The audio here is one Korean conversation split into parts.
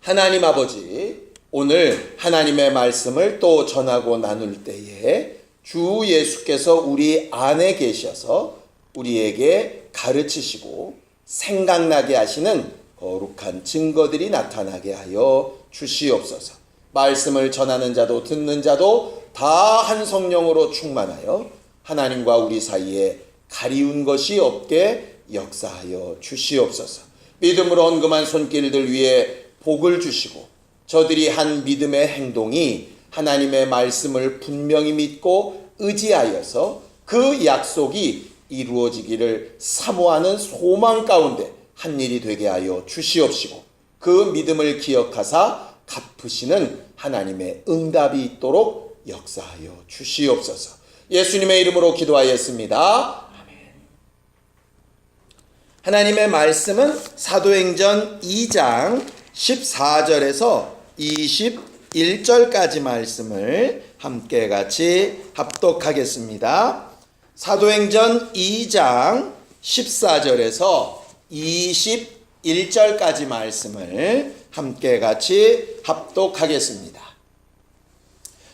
하나님 아버지, 오늘 하나님의 말씀을 또 전하고 나눌 때에 주 예수께서 우리 안에 계셔서 우리에게 가르치시고 생각나게 하시는 거룩한 증거들이 나타나게 하여 주시옵소서. 말씀을 전하는 자도 듣는 자도 다 한 성령으로 충만하여 하나님과 우리 사이에 가리운 것이 없게 역사하여 주시옵소서. 믿음으로 헌금한 손길들 위에 복을 주시고 저들이 한 믿음의 행동이 하나님의 말씀을 분명히 믿고 의지하여서 그 약속이 이루어지기를 사모하는 소망 가운데 한 일이 되게 하여 주시옵시고 그 믿음을 기억하사 갚으시는 하나님의 응답이 있도록 역사하여 주시옵소서. 예수님의 이름으로 기도하였습니다. 하나님의 말씀은 사도행전 2장 14절에서 21절까지 말씀을 함께 같이 합독하겠습니다. 사도행전 2장 14절에서 21절까지 말씀을 함께 같이 합독하겠습니다.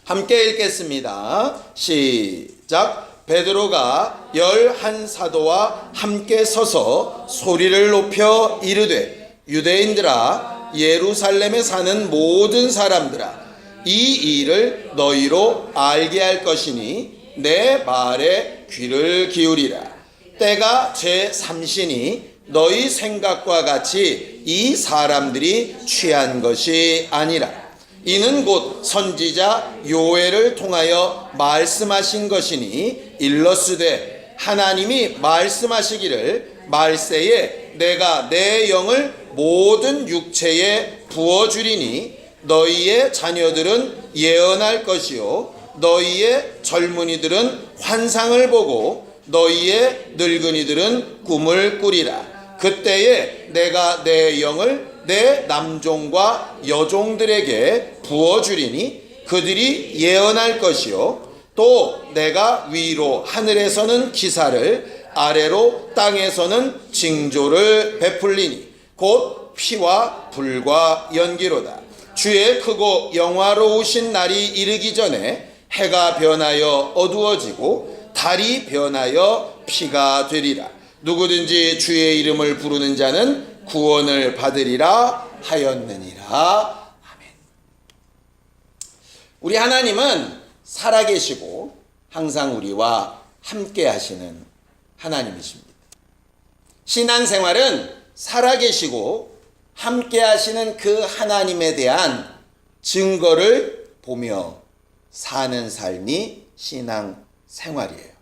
함께 읽겠습니다. 시작. 베드로가 11사도와 함께 서서 소리를 높여 이르되 유대인들아 예루살렘에 사는 모든 사람들아 이 일을 너희로 알게 할 것이니 내 말에 귀를 기울이라. 때가 제3시니 너희 생각과 같이 이 사람들이 취한 것이 아니라 이는 곧 선지자 요엘을 통하여 말씀하신 것이니 일러스되 하나님이 말씀하시기를 말세에 내가 내 영을 모든 육체에 부어주리니 너희의 자녀들은 예언할 것이요 너희의 젊은이들은 환상을 보고 너희의 늙은이들은 꿈을 꾸리라. 그때에 내가 내 영을 내 남종과 여종들에게 부어주리니 그들이 예언할 것이요 또 내가 위로 하늘에서는 기사를 아래로 땅에서는 징조를 베풀리니 곧 피와 불과 연기로다. 주의 크고 영화로우신 날이 이르기 전에 해가 변하여 어두워지고 달이 변하여 피가 되리라. 누구든지 주의 이름을 부르는 자는 구원을 받으리라 하였느니라. 아멘. 우리 하나님은 살아계시고 항상 우리와 함께 하시는 하나님이십니다. 신앙생활은 살아계시고 함께 하시는 그 하나님에 대한 증거를 보며 사는 삶이 신앙생활이에요.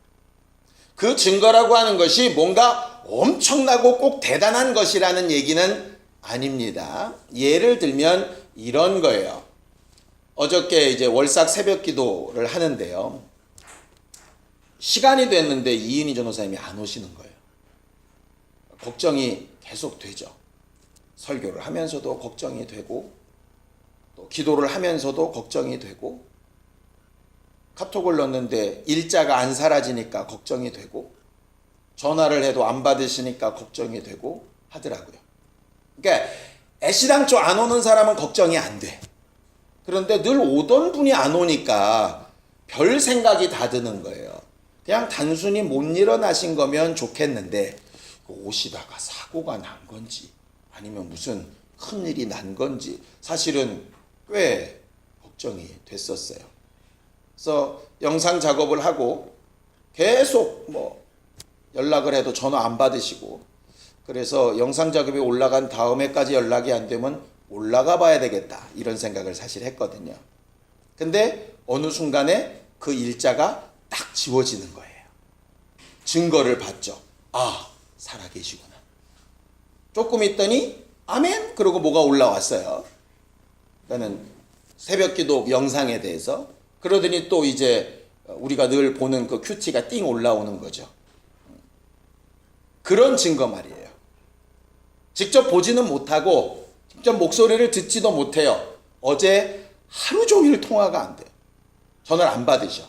그 증거라고 하는 것이 뭔가 엄청나고 꼭 대단한 것이라는 얘기는 아닙니다. 예를 들면 이런 거예요. 어저께 이제 월삭 새벽 기도를 하는데요. 시간이 됐는데 이은희 전도사님이 안 오시는 거예요. 걱정이 계속 되죠. 설교를 하면서도 걱정이 되고 또 기도를 하면서도 걱정이 되고 카톡을 넣었는데 일자가 안 사라지니까 걱정이 되고 전화를 해도 안 받으시니까 걱정이 되고 하더라고요. 그러니까 애시당초 안 오는 사람은 걱정이 안 돼. 그런데 늘 오던 분이 안 오니까 별 생각이 다 드는 거예요. 그냥 단순히 못 일어나신 거면 좋겠는데 오시다가 사고가 난 건지 아니면 무슨 큰일이 난 건지 사실은 꽤 걱정이 됐었어요. 그래서 영상 작업을 하고 계속 연락을 해도 전화 안 받으시고 그래서 영상 작업이 올라간 다음에까지 연락이 안 되면 올라가 봐야 되겠다 이런 생각을 사실 했거든요. 근데 어느 순간에 그 일자가 딱 지워지는 거예요. 증거를 봤죠. 아, 살아계시구나. 조금 있더니 아멘 그러고 뭐가 올라왔어요. 그러니까는 새벽기도 영상에 대해서 그러더니 또 이제 우리가 늘 보는 그 큐티가 띵 올라오는 거죠. 그런 증거 말이에요. 직접 보지는 못하고 직접 목소리를 듣지도 못해요. 어제 하루 종일 통화가 안 돼요. 전화를 안 받으셔.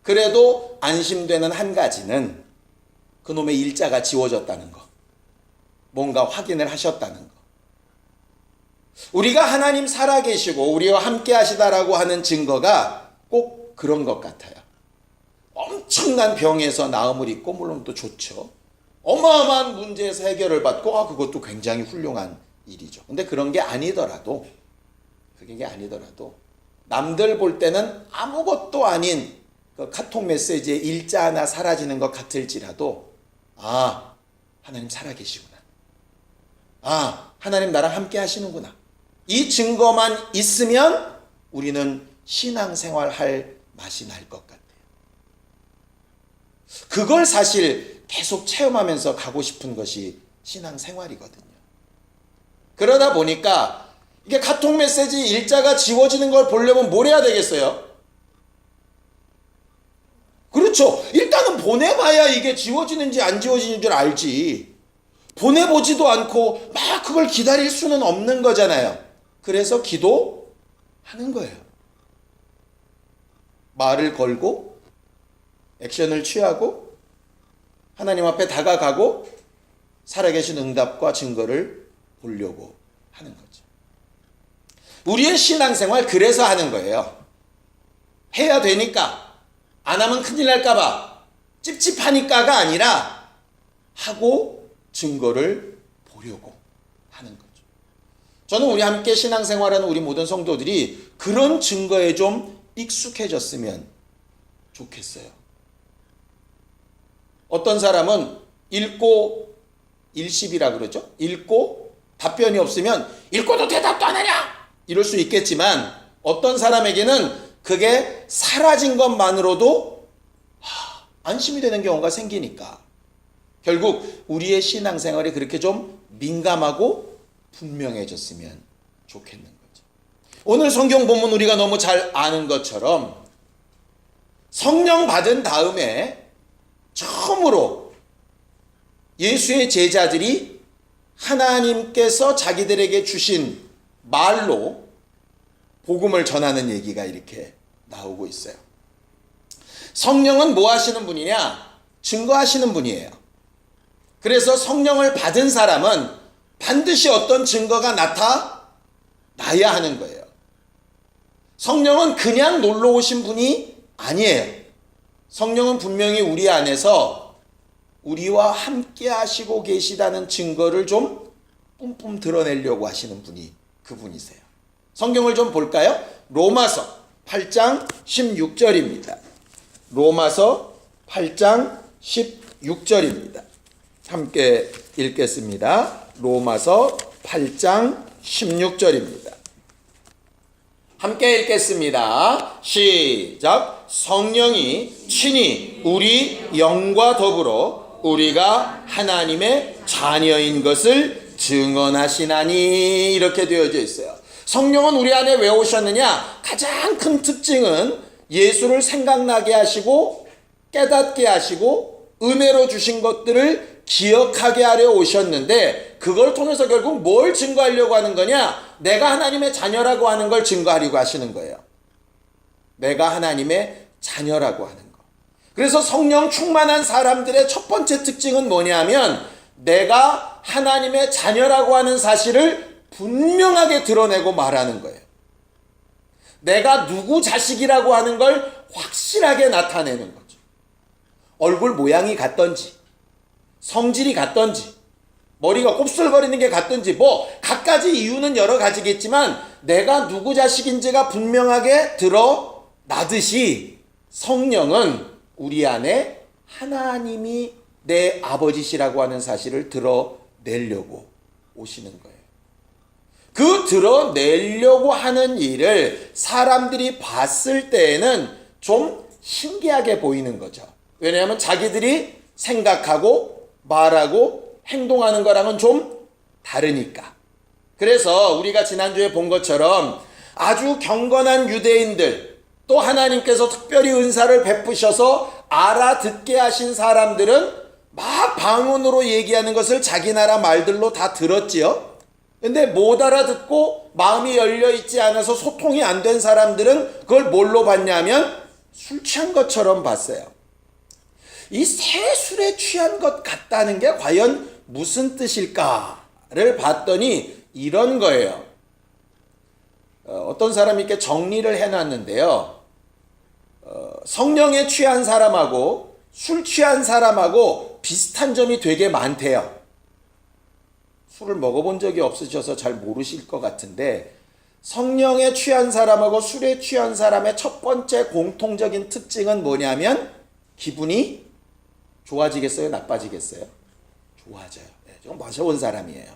그래도 안심되는 한 가지는 그놈의 일자가 지워졌다는 거. 뭔가 확인을 하셨다는 거. 우리가 하나님 살아계시고 우리와 함께 하시다라고 하는 증거가 꼭 그런 것 같아요. 엄청난 병에서 나음을 입고, 물론 또 좋죠. 어마어마한 문제에서 해결을 받고, 그것도 굉장히 훌륭한 일이죠. 근데 그런 게 아니더라도, 남들 볼 때는 아무것도 아닌 그 카톡 메시지에 일자 하나 사라지는 것 같을지라도, 하나님 살아계시구나. 하나님 나랑 함께 하시는구나. 이 증거만 있으면 우리는 신앙생활 할 맛이 날 것 같아요. 그걸 사실 계속 체험하면서 가고 싶은 것이 신앙생활이거든요. 그러다 보니까 이게 카톡 메시지 일자가 지워지는 걸 보려면 뭘 해야 되겠어요? 그렇죠. 일단은 보내봐야 이게 지워지는지 안 지워지는 줄 알지. 보내보지도 않고 막 그걸 기다릴 수는 없는 거잖아요. 그래서 기도하는 거예요. 말을 걸고 액션을 취하고 하나님 앞에 다가가고 살아계신 응답과 증거를 보려고 하는 거죠. 우리의 신앙생활 그래서 하는 거예요. 해야 되니까, 안 하면 큰일 날까봐, 찝찝하니까가 아니라 하고 증거를 보려고 하는 거죠. 저는 우리 함께 신앙생활하는 우리 모든 성도들이 그런 증거에 좀 익숙해졌으면 좋겠어요. 어떤 사람은 읽고 일십이라 그러죠. 읽고 답변이 없으면 읽고도 대답도 안 하냐? 이럴 수 있겠지만 어떤 사람에게는 그게 사라진 것만으로도 안심이 되는 경우가 생기니까 결국 우리의 신앙생활이 그렇게 좀 민감하고 분명해졌으면 좋겠는 거죠. 오늘 성경 본문 우리가 너무 잘 아는 것처럼 성령 받은 다음에 처음으로 예수의 제자들이 하나님께서 자기들에게 주신 말로 복음을 전하는 얘기가 이렇게 나오고 있어요. 성령은 뭐 하시는 분이냐? 증거하시는 분이에요. 그래서 성령을 받은 사람은 반드시 어떤 증거가 나타나야 하는 거예요. 성령은 그냥 놀러 오신 분이 아니에요. 성령은 분명히 우리 안에서 우리와 함께 하시고 계시다는 증거를 좀 뿜뿜 드러내려고 하시는 분이 그분이세요. 성경을 좀 볼까요? 로마서 8장 16절입니다. 로마서 8장 16절입니다. 함께 읽겠습니다. 로마서 8장 16절입니다. 함께 읽겠습니다. 시작. 성령이 친히 우리 영과 더불어 우리가 하나님의 자녀인 것을 증언하시나니, 이렇게 되어져 있어요. 성령은 우리 안에 왜 오셨느냐? 가장 큰 특징은 예수를 생각나게 하시고 깨닫게 하시고 은혜로 주신 것들을 기억하게 하려 오셨는데, 그걸 통해서 결국 뭘 증거하려고 하는 거냐? 내가 하나님의 자녀라고 하는 걸 증거하려고 하시는 거예요. 내가 하나님의 자녀라고 하는 거. 그래서 성령 충만한 사람들의 첫 번째 특징은 뭐냐면 내가 하나님의 자녀라고 하는 사실을 분명하게 드러내고 말하는 거예요. 내가 누구 자식이라고 하는 걸 확실하게 나타내는 거죠. 얼굴 모양이 같던지 성질이 같던지 머리가 곱슬거리는 게 같던지 갖가지 이유는 여러 가지겠지만 내가 누구 자식인지가 분명하게 드러나듯이 성령은 우리 안에 하나님이 내 아버지시라고 하는 사실을 드러내려고 오시는 거예요. 그 드러내려고 하는 일을 사람들이 봤을 때에는 좀 신기하게 보이는 거죠. 왜냐하면 자기들이 생각하고 말하고 행동하는 거랑은 좀 다르니까. 그래서 우리가 지난주에 본 것처럼 아주 경건한 유대인들, 또 하나님께서 특별히 은사를 베푸셔서 알아듣게 하신 사람들은 막 방언으로 얘기하는 것을 자기 나라 말들로 다 들었지요. 근데 못 알아듣고 마음이 열려 있지 않아서 소통이 안 된 사람들은 그걸 뭘로 봤냐면 술 취한 것처럼 봤어요. 이 새 술에 취한 것 같다는 게 과연 무슨 뜻일까를 봤더니 이런 거예요. 어떤 사람이 이렇게 정리를 해놨는데요. 성령에 취한 사람하고 술 취한 사람하고 비슷한 점이 되게 많대요. 술을 먹어본 적이 없으셔서 잘 모르실 것 같은데 성령에 취한 사람하고 술에 취한 사람의 첫 번째 공통적인 특징은 뭐냐면 기분이 좋아지겠어요? 나빠지겠어요? 좋아져요. 좀 마셔본 사람이에요.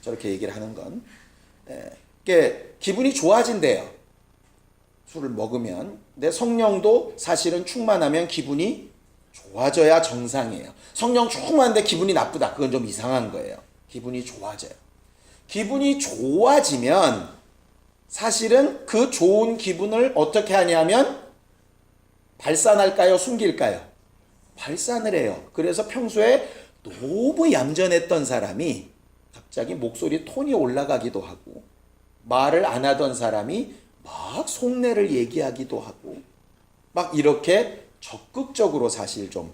저렇게 얘기를 하는 건. 기분이 좋아진대요. 술을 먹으면. 근데 성령도 사실은 충만하면 기분이 좋아져야 정상이에요. 성령 충만한데 기분이 나쁘다. 그건 좀 이상한 거예요. 기분이 좋아져요. 기분이 좋아지면 사실은 그 좋은 기분을 어떻게 하냐면 발산할까요? 숨길까요? 발산을 해요. 그래서 평소에 너무 얌전했던 사람이 갑자기 목소리 톤이 올라가기도 하고 말을 안 하던 사람이 막 속내를 얘기하기도 하고 막 이렇게 적극적으로 사실 좀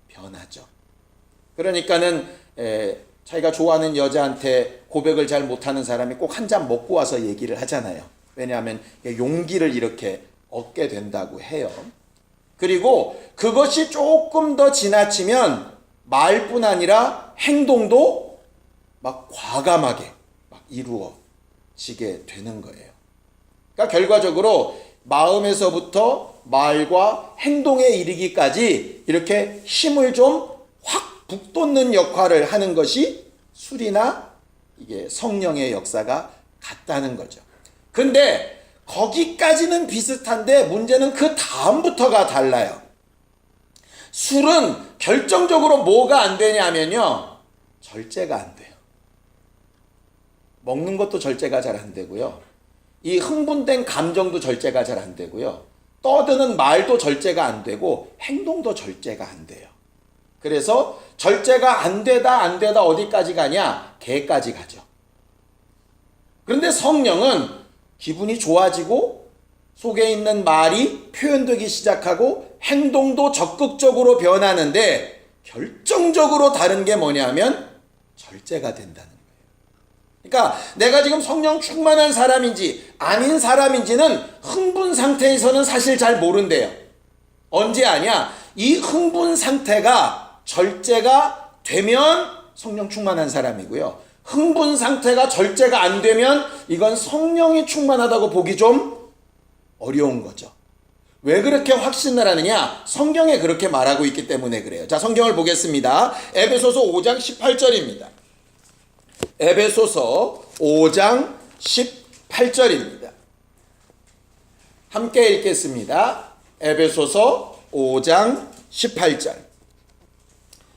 변하죠. 그러니까는 자기가 좋아하는 여자한테 고백을 잘 못하는 사람이 꼭 한 잔 먹고 와서 얘기를 하잖아요. 왜냐하면 용기를 이렇게 얻게 된다고 해요. 그리고 그것이 조금 더 지나치면 말뿐 아니라 행동도 막 과감하게 막 이루어지게 되는 거예요. 그러니까 결과적으로 마음에서부터 말과 행동에 이르기까지 이렇게 힘을 좀 확 북돋는 역할을 하는 것이 술이나 이게 성령의 역사가 같다는 거죠. 근데 거기까지는 비슷한데 문제는 그 다음부터가 달라요. 술은 결정적으로 뭐가 안 되냐면요. 절제가 안 돼요. 먹는 것도 절제가 잘 안 되고요. 이 흥분된 감정도 절제가 잘 안 되고요. 떠드는 말도 절제가 안 되고 행동도 절제가 안 돼요. 그래서 절제가 안 되다 어디까지 가냐? 개까지 가죠. 그런데 성령은 기분이 좋아지고 속에 있는 말이 표현되기 시작하고 행동도 적극적으로 변하는데 결정적으로 다른 게 뭐냐면 절제가 된다는 거예요. 그러니까 내가 지금 성령 충만한 사람인지 아닌 사람인지는 흥분 상태에서는 사실 잘 모른대요. 언제 아냐? 이 흥분 상태가 절제가 되면 성령 충만한 사람이고요. 흥분 상태가 절제가 안 되면 이건 성령이 충만하다고 보기 좀 어려운 거죠. 왜 그렇게 확신을 하느냐? 성경에 그렇게 말하고 있기 때문에 그래요. 자, 성경을 보겠습니다. 에베소서 5장 18절입니다. 에베소서 5장 18절입니다. 함께 읽겠습니다. 에베소서 5장 18절.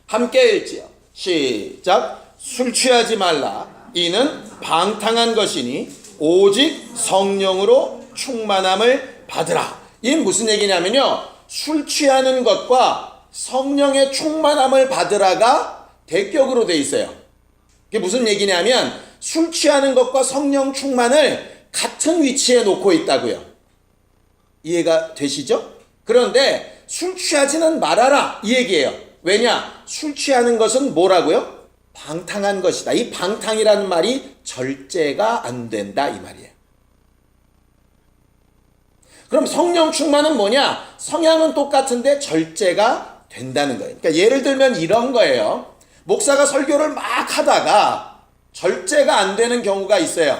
함께 읽지요. 시작. 술 취하지 말라. 이는 방탕한 것이니 오직 성령으로 충만함을 받으라. 이게 무슨 얘기냐면요. 술 취하는 것과 성령의 충만함을 받으라가 대격으로 돼 있어요. 이게 무슨 얘기냐면 술 취하는 것과 성령 충만을 같은 위치에 놓고 있다고요. 이해가 되시죠? 그런데 술 취하지는 말아라 이 얘기예요. 왜냐? 술 취하는 것은 뭐라고요? 방탕한 것이다. 이 방탕이라는 말이 절제가 안 된다 이 말이에요. 그럼 성령 충만은 뭐냐? 성향은 똑같은데 절제가 된다는 거예요. 그러니까 예를 들면 이런 거예요. 목사가 설교를 막 하다가 절제가 안 되는 경우가 있어요.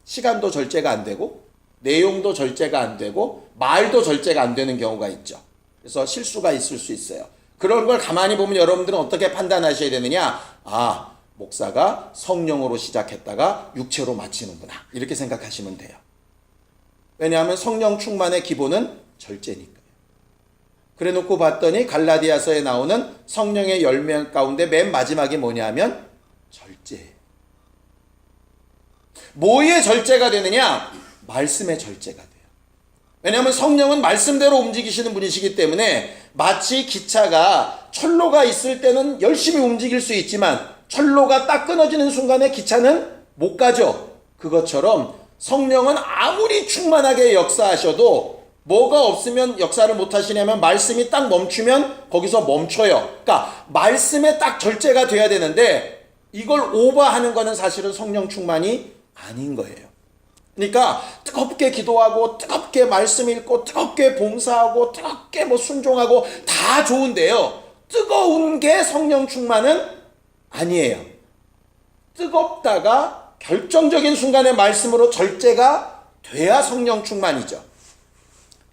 시간도 절제가 안 되고 내용도 절제가 안 되고 말도 절제가 안 되는 경우가 있죠. 그래서 실수가 있을 수 있어요. 그런 걸 가만히 보면 여러분들은 어떻게 판단하셔야 되느냐? 아, 목사가 성령으로 시작했다가 육체로 마치는구나. 이렇게 생각하시면 돼요. 왜냐하면 성령 충만의 기본은 절제니까요. 그래 놓고 봤더니 갈라디아서에 나오는 성령의 열매 가운데 맨 마지막이 뭐냐면 절제예요. 뭐의 절제가 되느냐? 말씀의 절제가 돼요. 왜냐하면 성령은 말씀대로 움직이시는 분이시기 때문에 마치 기차가 철로가 있을 때는 열심히 움직일 수 있지만 철로가 딱 끊어지는 순간에 기차는 못 가죠. 그것처럼 성령은 아무리 충만하게 역사하셔도 뭐가 없으면 역사를 못 하시냐면 말씀이 딱 멈추면 거기서 멈춰요. 그러니까 말씀에 딱 절제가 돼야 되는데 이걸 오버하는 거는 사실은 성령 충만이 아닌 거예요. 그러니까 뜨겁게 기도하고 뜨겁게 말씀 읽고 뜨겁게 봉사하고 뜨겁게 순종하고 다 좋은데요. 뜨거운 게 성령 충만은 아니에요. 뜨겁다가 결정적인 순간에 말씀으로 절제가 돼야 성령 충만이죠.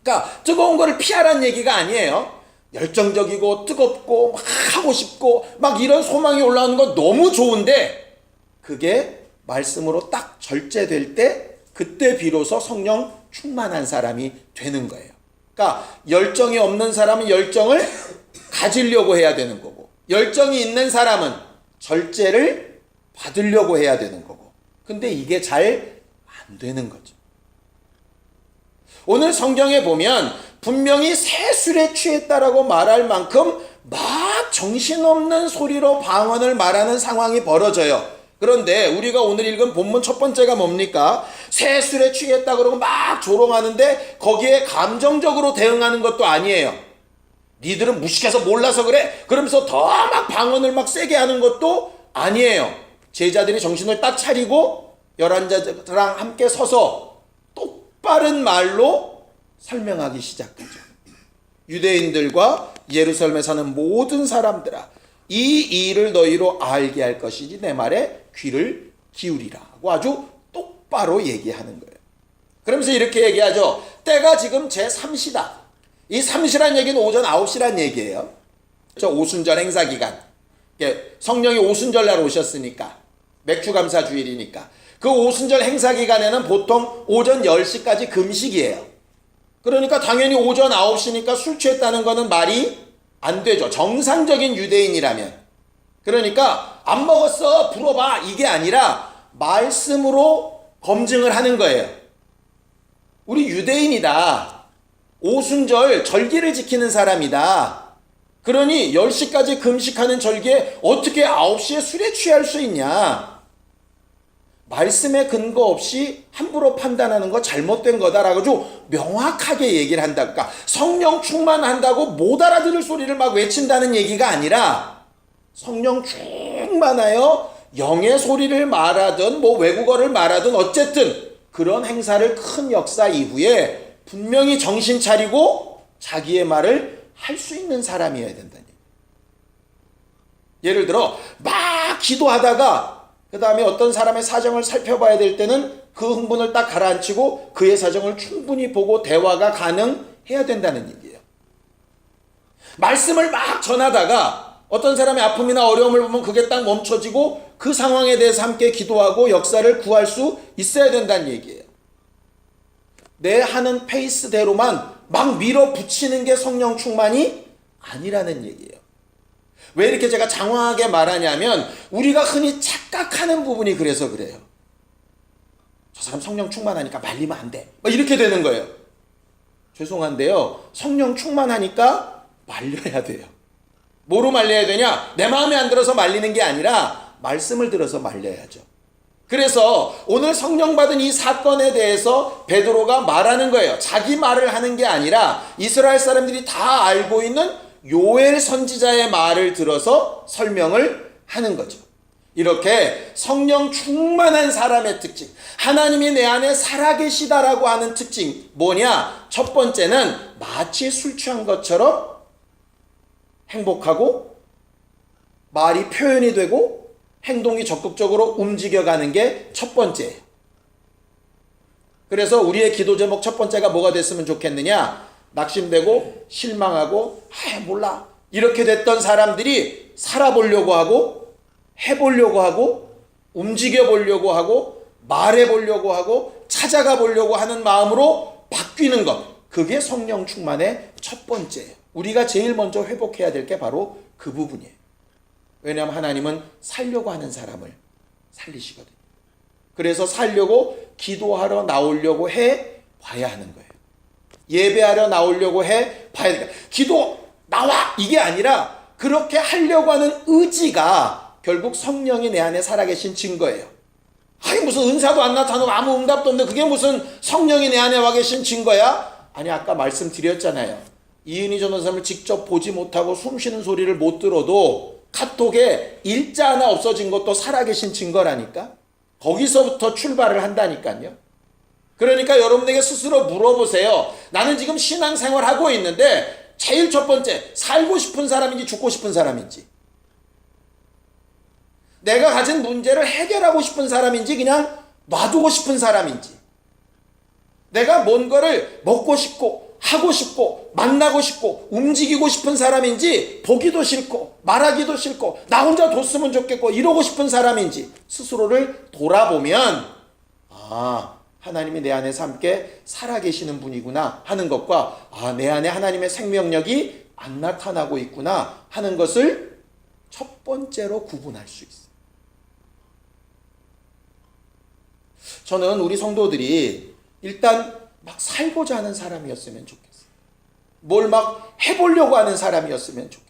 그러니까 뜨거운 거를 피하라는 얘기가 아니에요. 열정적이고 뜨겁고 막 하고 싶고 막 이런 소망이 올라오는 건 너무 좋은데 그게 말씀으로 딱 절제될 때 그때 비로소 성령 충만한 사람이 되는 거예요. 그러니까 열정이 없는 사람은 열정을 가지려고 해야 되는 거고 열정이 있는 사람은 절제를 받으려고 해야 되는 거고 근데 이게 잘 안 되는 거죠. 오늘 성경에 보면 분명히 새 술에 취했다라고 말할 만큼 막 정신없는 소리로 방언을 말하는 상황이 벌어져요. 그런데 우리가 오늘 읽은 본문 첫 번째가 뭡니까? 새 술에 취했다 그러고 막 조롱하는데 거기에 감정적으로 대응하는 것도 아니에요. 니들은 무식해서 몰라서 그래? 그러면서 더 막 방언을 막 세게 하는 것도 아니에요. 제자들이 정신을 딱 차리고 열한 자랑 함께 서서 똑바른 말로 설명하기 시작하죠. 유대인들과 예루살렘에 사는 모든 사람들아 이 일을 너희로 알게 할 것이지 내 말에 귀를 기울이라고 아주 똑바로 얘기하는 거예요. 그러면서 이렇게 얘기하죠. 때가 지금 제3시다. 이 3시란 얘기는 오전 9시란 얘기예요. 저 오순절 행사 기간. 성령이 오순절날 오셨으니까 맥주감사 주일이니까 그 오순절 행사 기간에는 보통 오전 10시까지 금식이에요. 그러니까 당연히 오전 9시니까 술 취했다는 거는 말이 안 되죠. 정상적인 유대인이라면. 그러니까 안 먹었어 불어봐 이게 아니라 말씀으로 검증을 하는 거예요. 우리 유대인이다. 오순절 절기를 지키는 사람이다. 그러니 10시까지 금식하는 절기에 어떻게 9시에 술에 취할 수 있냐. 말씀에 근거 없이 함부로 판단하는 거 잘못된 거다라고 아주 명확하게 얘기를 한다. 그러니까 성령 충만한다고 못 알아들을 소리를 막 외친다는 얘기가 아니라 성령 충만하여 영의 소리를 말하든 외국어를 말하든 어쨌든 그런 행사를 큰 역사 이후에 분명히 정신 차리고 자기의 말을 할 수 있는 사람이어야 된다니. 예를 들어 막 기도하다가 그 다음에 어떤 사람의 사정을 살펴봐야 될 때는 그 흥분을 딱 가라앉히고 그의 사정을 충분히 보고 대화가 가능해야 된다는 얘기예요. 말씀을 막 전하다가 어떤 사람의 아픔이나 어려움을 보면 그게 딱 멈춰지고 그 상황에 대해서 함께 기도하고 역사를 구할 수 있어야 된다는 얘기예요. 내 하는 페이스대로만 막 밀어붙이는 게 성령 충만이 아니라는 얘기예요. 왜 이렇게 제가 장황하게 말하냐면 우리가 흔히 착각하는 부분이 그래서 그래요. 저 사람 성령 충만하니까 말리면 안 돼. 막 이렇게 되는 거예요. 죄송한데요. 성령 충만하니까 말려야 돼요. 뭐로 말려야 되냐? 내 마음에 안 들어서 말리는 게 아니라 말씀을 들어서 말려야죠. 그래서 오늘 성령 받은 이 사건에 대해서 베드로가 말하는 거예요. 자기 말을 하는 게 아니라 이스라엘 사람들이 다 알고 있는 요엘 선지자의 말을 들어서 설명을 하는 거죠. 이렇게 성령 충만한 사람의 특징, 하나님이 내 안에 살아계시다라고 하는 특징 뭐냐? 첫 번째는 마치 술 취한 것처럼 행복하고 말이 표현이 되고 행동이 적극적으로 움직여가는 게 첫 번째예요. 그래서 우리의 기도 제목 첫 번째가 뭐가 됐으면 좋겠느냐? 낙심되고 실망하고 몰라 이렇게 됐던 사람들이 살아보려고 하고 해보려고 하고 움직여보려고 하고 말해보려고 하고 찾아가 보려고 하는 마음으로 바뀌는 것, 그게 성령 충만의 첫 번째예요. 우리가 제일 먼저 회복해야 될 게 바로 그 부분이에요. 왜냐하면 하나님은 살려고 하는 사람을 살리시거든요. 그래서 살려고 기도하러 나오려고 해 봐야 하는 거예요. 예배하러 나오려고 해 봐야 되니까 기도 나와 이게 아니라 그렇게 하려고 하는 의지가 결국 성령이 내 안에 살아계신 증거예요. 아니 무슨 은사도 안 나타나고 아무 응답도 없는데 그게 무슨 성령이 내 안에 와 계신 증거야? 아니 아까 말씀드렸잖아요. 이은희 전도사님을 직접 보지 못하고 숨쉬는 소리를 못 들어도 카톡에 일자 하나 없어진 것도 살아계신 증거라니까. 거기서부터 출발을 한다니까요. 그러니까 여러분에게 스스로 물어보세요. 나는 지금 신앙생활하고 있는데 제일 첫 번째, 살고 싶은 사람인지 죽고 싶은 사람인지, 내가 가진 문제를 해결하고 싶은 사람인지 그냥 놔두고 싶은 사람인지, 내가 뭔가를 먹고 싶고 하고 싶고 만나고 싶고 움직이고 싶은 사람인지, 보기도 싫고 말하기도 싫고 나 혼자 뒀으면 좋겠고 이러고 싶은 사람인지 스스로를 돌아보면, 아, 하나님이 내 안에서 함께 살아계시는 분이구나 하는 것과, 아, 내 안에 하나님의 생명력이 안 나타나고 있구나 하는 것을 첫 번째로 구분할 수 있어요. 저는 우리 성도들이 일단 막 살고자 하는 사람이었으면 좋겠어요. 뭘 막 해보려고 하는 사람이었으면 좋겠어요.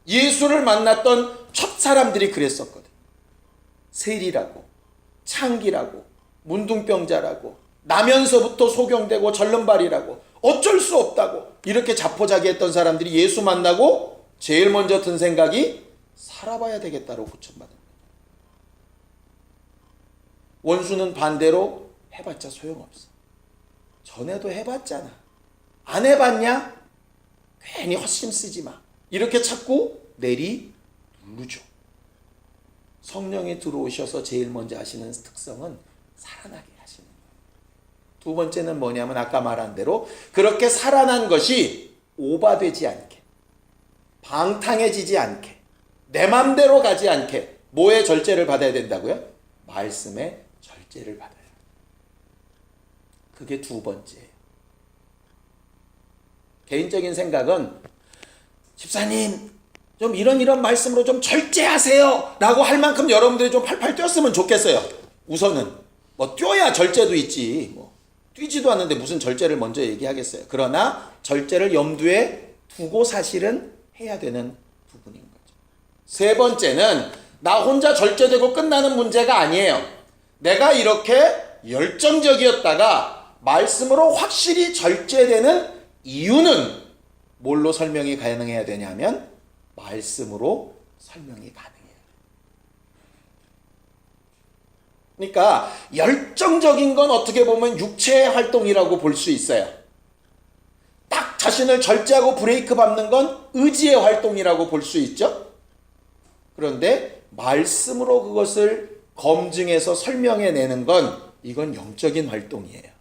예수를 만났던 첫 사람들이 그랬었거든. 세리라고, 창기라고, 문둥병자라고, 나면서부터 소경되고 절름발이라고, 어쩔 수 없다고 이렇게 자포자기했던 사람들이 예수 만나고 제일 먼저 든 생각이 살아봐야 되겠다고 고침받은 거예요. 원수는 반대로 해봤자 소용없어. 전에도 해봤잖아. 안 해봤냐? 괜히 헛심 쓰지 마. 이렇게 자꾸 누르죠. 성령이 들어오셔서 제일 먼저 하시는 특성은 살아나게 하시는 거예요. 두 번째는 뭐냐면 아까 말한 대로 그렇게 살아난 것이 오바되지 않게, 방탕해지지 않게, 내 맘대로 가지 않게 뭐의 절제를 받아야 된다고요? 말씀의 절제를 받아요. 그게 두 번째예요. 개인적인 생각은 집사님 좀 이런 말씀으로 좀 절제하세요 라고 할 만큼 여러분들이 좀 팔팔 뛰었으면 좋겠어요. 우선은 뭐 뛰어야 절제도 있지, 뭐 뛰지도 않는데 무슨 절제를 먼저 얘기하겠어요. 그러나 절제를 염두에 두고 사실은 해야 되는 부분인 거죠. 세 번째는 나 혼자 절제되고 끝나는 문제가 아니에요. 내가 이렇게 열정적이었다가 말씀으로 확실히 절제되는 이유는 뭘로 설명이 가능해야 되냐면 말씀으로 설명이 가능해요. 그러니까 열정적인 건 어떻게 보면 육체의 활동이라고 볼 수 있어요. 딱 자신을 절제하고 브레이크 밟는 건 의지의 활동이라고 볼 수 있죠. 그런데 말씀으로 그것을 검증해서 설명해내는 건 이건 영적인 활동이에요.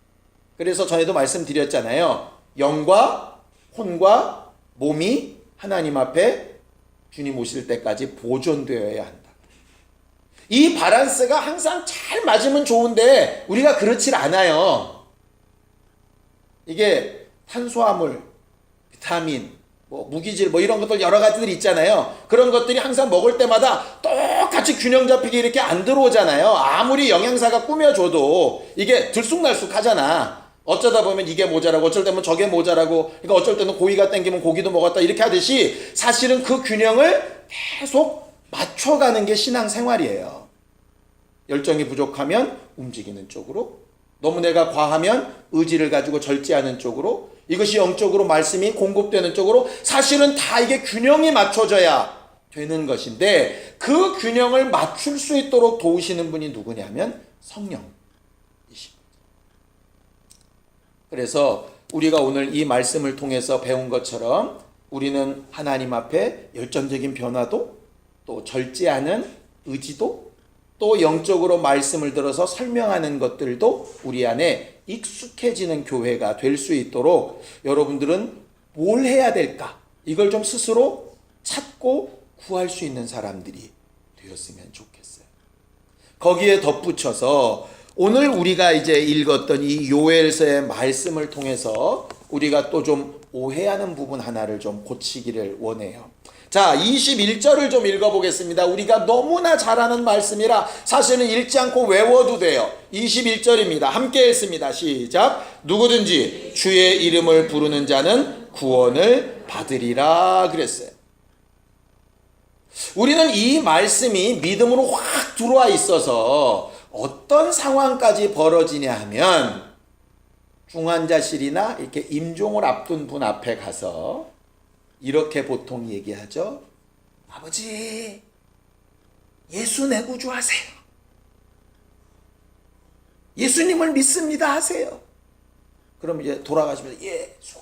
그래서 전에도 말씀드렸잖아요. 영과 혼과 몸이 하나님 앞에 주님 오실 때까지 보존되어야 한다. 이 밸런스가 항상 잘 맞으면 좋은데 우리가 그렇질 않아요. 이게 탄수화물, 비타민, 뭐 무기질 뭐 이런 것들 여러 가지들이 있잖아요. 그런 것들이 항상 먹을 때마다 똑같이 균형 잡히게 이렇게 안 들어오잖아요. 아무리 영양사가 꾸며줘도 이게 들쑥날쑥 하잖아. 어쩌다 보면 이게 모자라고 어쩔 때면 저게 모자라고, 그러니까 어쩔 때는 고기가 땡기면 고기도 먹었다 이렇게 하듯이 사실은 그 균형을 계속 맞춰가는 게 신앙생활이에요. 열정이 부족하면 움직이는 쪽으로, 너무 내가 과하면 의지를 가지고 절제하는 쪽으로, 이것이 영적으로 말씀이 공급되는 쪽으로, 사실은 다 이게 균형이 맞춰져야 되는 것인데 그 균형을 맞출 수 있도록 도우시는 분이 누구냐면 성령이십니다. 그래서 우리가 오늘 이 말씀을 통해서 배운 것처럼 우리는 하나님 앞에 열정적인 변화도, 또 절제하는 의지도, 또 영적으로 말씀을 들어서 설명하는 것들도 우리 안에 익숙해지는 교회가 될 수 있도록 여러분들은 뭘 해야 될까? 이걸 좀 스스로 찾고 구할 수 있는 사람들이 되었으면 좋겠어요. 거기에 덧붙여서 오늘 우리가 이제 읽었던 이 요엘서의 말씀을 통해서 우리가 또 좀 오해하는 부분 하나를 좀 고치기를 원해요. 자, 21절을 좀 읽어보겠습니다. 우리가 너무나 잘 아는 말씀이라 사실은 읽지 않고 외워도 돼요. 21절입니다. 함께 읽습니다. 시작. 누구든지 주의 이름을 부르는 자는 구원을 받으리라 그랬어요. 우리는 이 말씀이 믿음으로 확 들어와 있어서 어떤 상황까지 벌어지냐 하면, 중환자실이나 이렇게 임종을 앞둔 분 앞에 가서 이렇게 보통 얘기하죠. 아버지, 예수 내 구주하세요. 예수님을 믿습니다 하세요. 그럼 이제 돌아가시면서 예수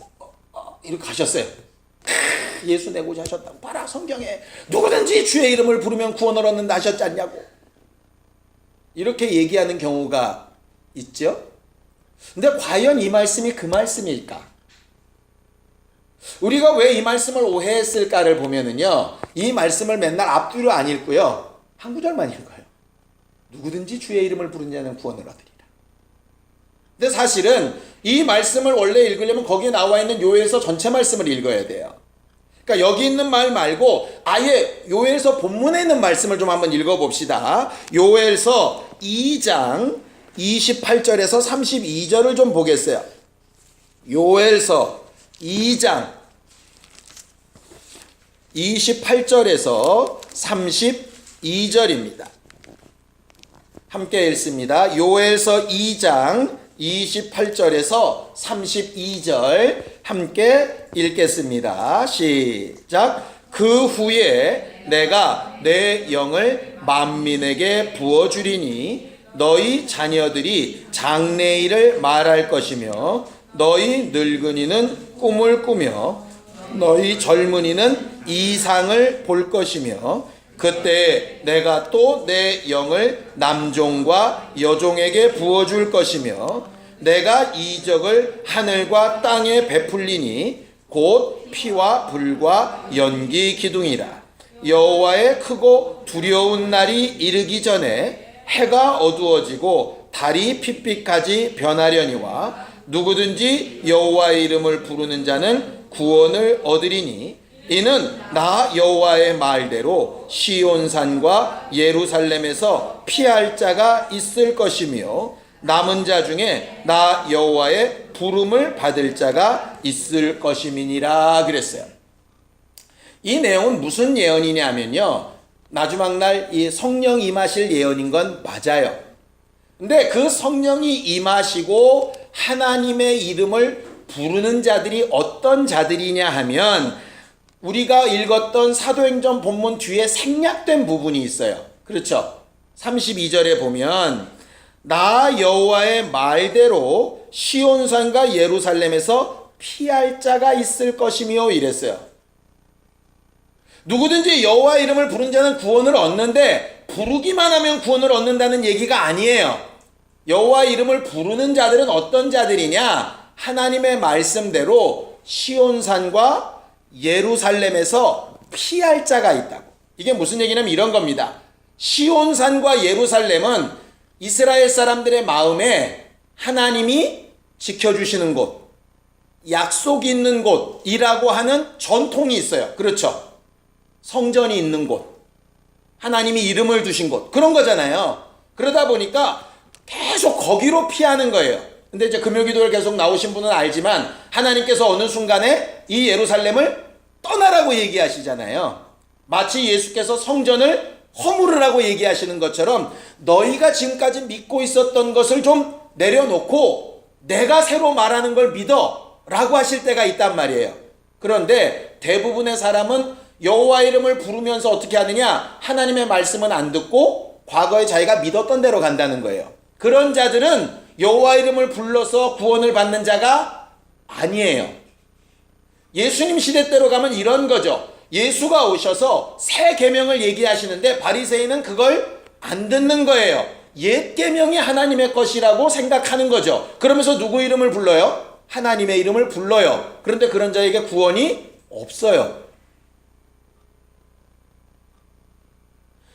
이렇게 가셨어요. 예수 내고자 하셨다고. 봐라, 성경에 누구든지 주의 이름을 부르면 구원을 얻는다 하셨지 않냐고. 이렇게 얘기하는 경우가 있죠. 근데 과연 이 말씀이 그 말씀일까? 우리가 왜 이 말씀을 오해했을까를 보면은요, 이 말씀을 맨날 앞뒤로 안 읽고요, 한 구절만 읽어요. 누구든지 주의 이름을 부르는 자는 구원을 얻으리라. 근데 사실은 이 말씀을 원래 읽으려면 거기에 나와 있는 요엘서 전체 말씀을 읽어야 돼요. 그러니까 여기 있는 말 말고 아예 요엘서 본문에 있는 말씀을 좀 한번 읽어봅시다. 요엘서 2장 28절에서 32절을 좀 보겠어요. 요엘서 2장 28절에서 32절입니다. 함께 읽습니다. 요엘서 2장 28절에서 32절 함께 읽겠습니다. 시작. 그 후에 내가 내 영을 만민에게 부어주리니 너희 자녀들이 장래일을 말할 것이며 너희 늙은이는 꿈을 꾸며 너희 젊은이는 이상을 볼 것이며 그때 내가 또 내 영을 남종과 여종에게 부어줄 것이며 내가 이적을 하늘과 땅에 베풀리니 곧 피와 불과 연기 기둥이라. 여호와의 크고 두려운 날이 이르기 전에 해가 어두워지고 달이 핏빛까지 변하려니와 누구든지 여호와의 이름을 부르는 자는 구원을 얻으리니 이는 나 여호와의 말대로 시온산과 예루살렘에서 피할 자가 있을 것이며 남은 자 중에 나 여호와의 부름을 받을 자가 있을 것임이니라 그랬어요. 이 내용은 무슨 예언이냐면요, 마지막날 이 성령 임하실 예언인 건 맞아요. 근데 그 성령이 임하시고 하나님의 이름을 부르는 자들이 어떤 자들이냐 하면 우리가 읽었던 사도행전 본문 뒤에 생략된 부분이 있어요. 그렇죠? 32절에 보면 나 여호와의 말대로 시온산과 예루살렘에서 피할 자가 있을 것이며 이랬어요. 누구든지 여호와 이름을 부른 자는 구원을 얻는데 부르기만 하면 구원을 얻는다는 얘기가 아니에요. 여호와 이름을 부르는 자들은 어떤 자들이냐? 하나님의 말씀대로 시온산과 예루살렘에서 피할 자가 있다고. 이게 무슨 얘기냐면 이런 겁니다. 시온산과 예루살렘은 이스라엘 사람들의 마음에 하나님이 지켜주시는 곳, 약속 있는 곳이라고 하는 전통이 있어요. 그렇죠? 성전이 있는 곳, 하나님이 이름을 두신 곳, 그런 거잖아요. 그러다 보니까 계속 거기로 피하는 거예요. 근데 이제 금요기도를 계속 나오신 분은 알지만 하나님께서 어느 순간에 이 예루살렘을 떠나라고 얘기하시잖아요. 마치 예수께서 성전을 허물으라고 얘기하시는 것처럼 너희가 지금까지 믿고 있었던 것을 좀 내려놓고 내가 새로 말하는 걸 믿어 라고 하실 때가 있단 말이에요. 그런데 대부분의 사람은 여호와 이름을 부르면서 어떻게 하느냐? 하나님의 말씀은 안 듣고 과거에 자기가 믿었던 대로 간다는 거예요. 그런 자들은 여호와 이름을 불러서 구원을 받는 자가 아니에요. 예수님 시대 때로 가면 이런 거죠. 예수가 오셔서 새 계명을 얘기하시는데 바리새인은 그걸 안 듣는 거예요. 옛 계명이 하나님의 것이라고 생각하는 거죠. 그러면서 누구 이름을 불러요? 하나님의 이름을 불러요. 그런데 그런 자에게 구원이 없어요.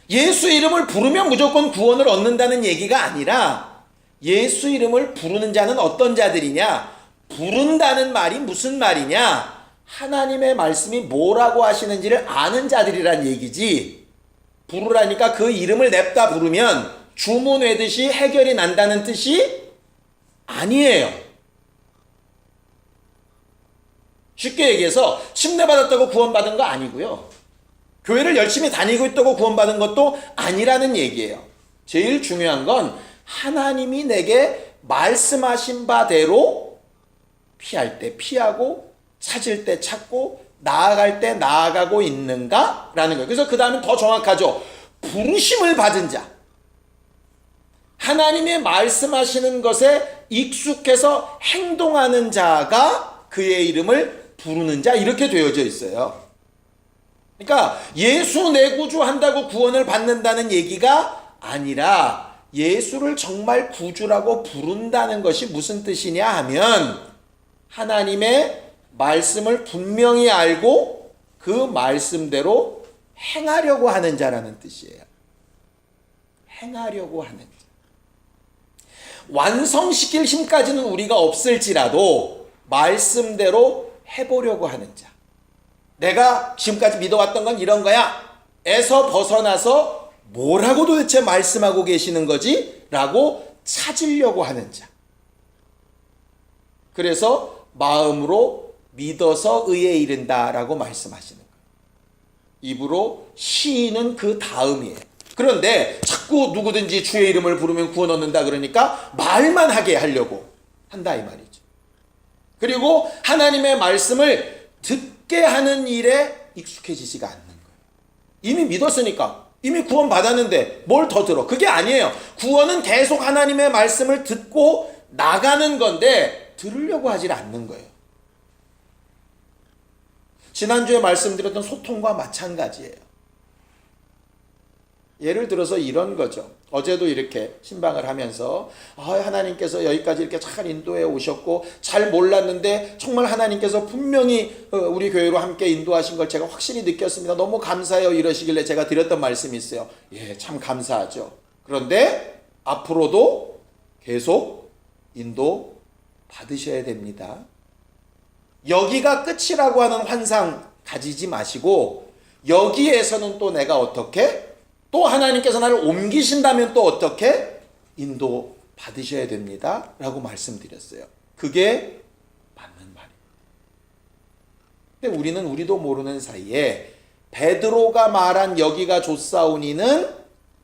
예수 이름을 부르면 무조건 구원을 얻는다는 얘기가 아니라 예수 이름을 부르는 자는 어떤 자들이냐? 부른다는 말이 무슨 말이냐? 하나님의 말씀이 뭐라고 하시는지를 아는 자들이란 얘기지. 부르라니까 그 이름을 냅다 부르면 주문 외듯이 해결이 난다는 뜻이 아니에요. 쉽게 얘기해서 침례받았다고 구원받은 거 아니고요. 교회를 열심히 다니고 있다고 구원받은 것도 아니라는 얘기예요. 제일 중요한 건 하나님이 내게 말씀하신 바대로 피할 때 피하고 찾을 때 찾고 나아갈 때 나아가고 있는가? 라는 거예요. 그래서 그 다음에 더 정확하죠. 부르심을 받은 자. 하나님의 말씀하시는 것에 익숙해서 행동하는 자가 그의 이름을 부르는 자, 이렇게 되어져 있어요. 그러니까 예수 내 구주 한다고 구원을 받는다는 얘기가 아니라 예수를 정말 구주라고 부른다는 것이 무슨 뜻이냐 하면 하나님의 말씀을 분명히 알고 그 말씀대로 행하려고 하는 자라는 뜻이에요. 행하려고 하는 자. 완성시킬 힘까지는 우리가 없을지라도 말씀대로 해보려고 하는 자. 내가 지금까지 믿어왔던 건 이런 거야 에서 벗어나서 뭐라고 도대체 말씀하고 계시는 거지? 라고 찾으려고 하는 자. 그래서 마음으로 믿어서 의에 이른다 라고 말씀하시는 거예요. 입으로 시인은 그 다음이에요. 그런데 자꾸 누구든지 주의 이름을 부르면 구원 얻는다 그러니까 말만 하게 하려고 한다 이 말이죠. 그리고 하나님의 말씀을 듣게 하는 일에 익숙해지지가 않는 거예요. 이미 믿었으니까, 이미 구원 받았는데 뭘 더 들어? 그게 아니에요. 구원은 계속 하나님의 말씀을 듣고 나가는 건데 들으려고 하질 않는 거예요. 지난주에 말씀드렸던 소통과 마찬가지예요. 예를 들어서 이런 거죠. 어제도 이렇게 신방을 하면서 하나님께서 여기까지 이렇게 잘 인도해 오셨고 잘 몰랐는데 정말 하나님께서 분명히 우리 교회로 함께 인도하신 걸 제가 확실히 느꼈습니다. 너무 감사해요 이러시길래 제가 드렸던 말씀이 있어요. 예, 참 감사하죠. 그런데 앞으로도 계속 인도 받으셔야 됩니다. 여기가 끝이라고 하는 환상 가지지 마시고 여기에서는 또 내가 어떻게 또 하나님께서 나를 옮기신다면 또 어떻게 인도 받으셔야 됩니다 라고 말씀드렸어요. 그게 맞는 말이에요. 근데 우리도 모르는 사이에 베드로가 말한 여기가 좋사오니는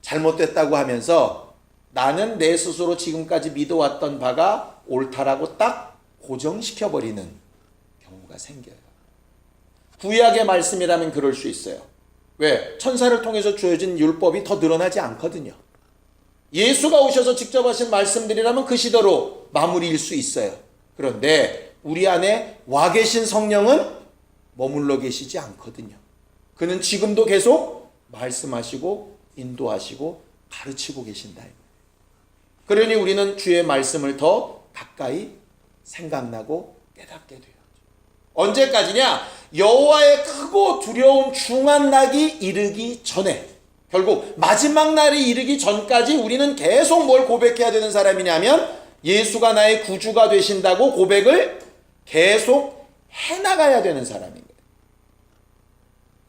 잘못됐다고 하면서 나는 내 스스로 지금까지 믿어왔던 바가 옳다라고 딱 고정시켜버리는 경우가 생겨요. 구약의 말씀이라면 그럴 수 있어요. 왜? 천사를 통해서 주어진 율법이 더 늘어나지 않거든요. 예수가 오셔서 직접 하신 말씀들이라면 그 시대로 마무리일 수 있어요. 그런데 우리 안에 와 계신 성령은 머물러 계시지 않거든요. 그는 지금도 계속 말씀하시고 인도하시고 가르치고 계신다. 그러니 우리는 주의 말씀을 더 가까이 생각나고 깨닫게 돼요. 언제까지냐? 여호와의 크고 두려운 중한 낙이 이르기 전에, 결국 마지막 날이 이르기 전까지 우리는 계속 뭘 고백해야 되는 사람이냐면 예수가 나의 구주가 되신다고 고백을 계속 해나가야 되는 사람인 거예요.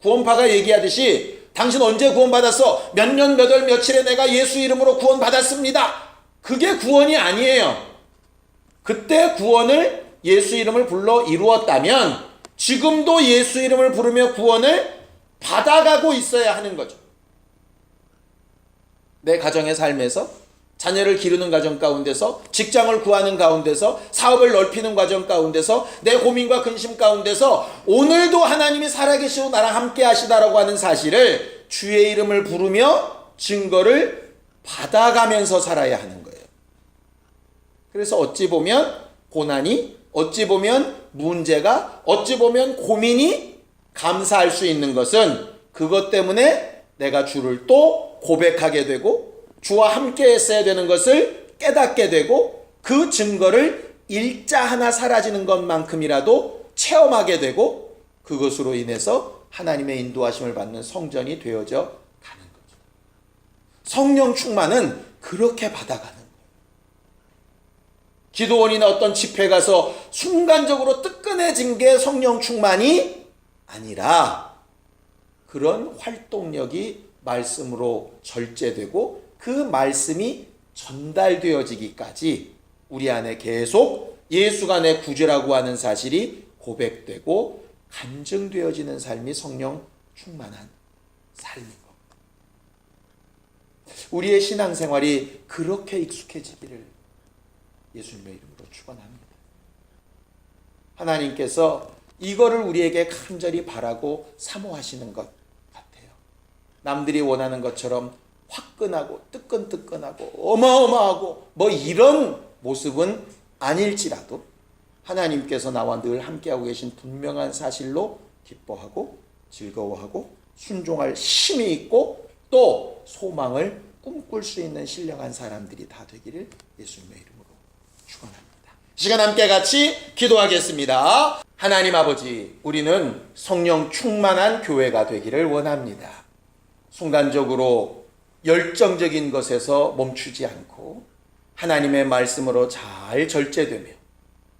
구원파가 얘기하듯이 당신 언제 구원받았어? 몇 년 몇 월 며칠에 내가 예수 이름으로 구원받았습니다. 그게 구원이 아니에요. 그때 구원을 예수 이름을 불러 이루었다면 지금도 예수 이름을 부르며 구원을 받아가고 있어야 하는 거죠. 내 가정의 삶에서, 자녀를 기르는 과정 가운데서, 직장을 구하는 가운데서, 사업을 넓히는 과정 가운데서, 내 고민과 근심 가운데서 오늘도 하나님이 살아계시고 나랑 함께 하시다라고 하는 사실을 주의 이름을 부르며 증거를 받아가면서 살아야 하는 거예요. 그래서 어찌 보면 고난이, 어찌 보면 문제가, 어찌 보면 고민이 감사할 수 있는 것은 그것 때문에 내가 주를 또 고백하게 되고 주와 함께 했어야 되는 것을 깨닫게 되고 그 증거를 일자 하나 사라지는 것만큼이라도 체험하게 되고 그것으로 인해서 하나님의 인도하심을 받는 성전이 되어져 가는 거죠. 성령 충만은 그렇게 받아가는 거예요. 기도원이나 어떤 집회 가서 순간적으로 뜨끈해진 게 성령 충만이 아니라 그런 활동력이 말씀으로 절제되고 그 말씀이 전달되어지기까지 우리 안에 계속 예수가 내 구주라고 하는 사실이 고백되고 간증되어지는 삶이 성령 충만한 삶인 것. 우리의 신앙생활이 그렇게 익숙해지기를 예수님의 이름으로 축원합니다. 하나님께서 이거를 우리에게 간절히 바라고 사모하시는 것 같아요. 남들이 원하는 것처럼 화끈하고 뜨끈뜨끈하고 어마어마하고 뭐 이런 모습은 아닐지라도 하나님께서 나와 늘 함께하고 계신 분명한 사실로 기뻐하고 즐거워하고 순종할 힘이 있고 또 소망을 꿈꿀 수 있는 신령한 사람들이 다 되기를 예수님의 이름으로 축원합니다. 시간 함께 같이 기도하겠습니다. 하나님 아버지, 우리는 성령 충만한 교회가 되기를 원합니다. 순간적으로 열정적인 것에서 멈추지 않고 하나님의 말씀으로 잘 절제되며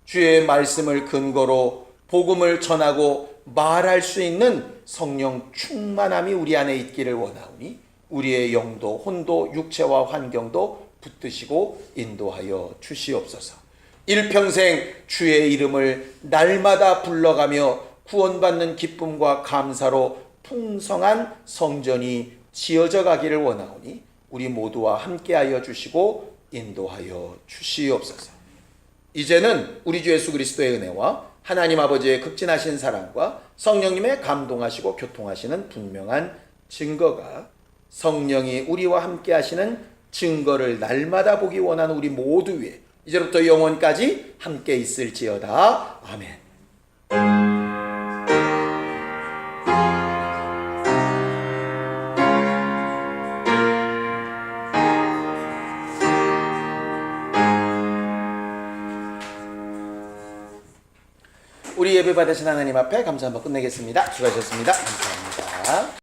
주의 말씀을 근거로 복음을 전하고 말할 수 있는 성령 충만함이 우리 안에 있기를 원하오니 우리의 영도 혼도 육체와 환경도 붙드시고 인도하여 주시옵소서. 일평생 주의 이름을 날마다 불러가며 구원받는 기쁨과 감사로 풍성한 성전이 지어져 가기를 원하오니 우리 모두와 함께하여 주시고 인도하여 주시옵소서. 이제는 우리 주 예수 그리스도의 은혜와 하나님 아버지의 극진하신 사랑과 성령님의 감동하시고 교통하시는 분명한 증거가 성령이 우리와 함께 하시는 증거를 날마다 보기 원하는 우리 모두 위에 이제부터 영원까지 함께 있을지어다. 아멘. 우리 예배 받으신 하나님 앞에 감사 한번 끝내겠습니다. 수고하셨습니다. 감사합니다.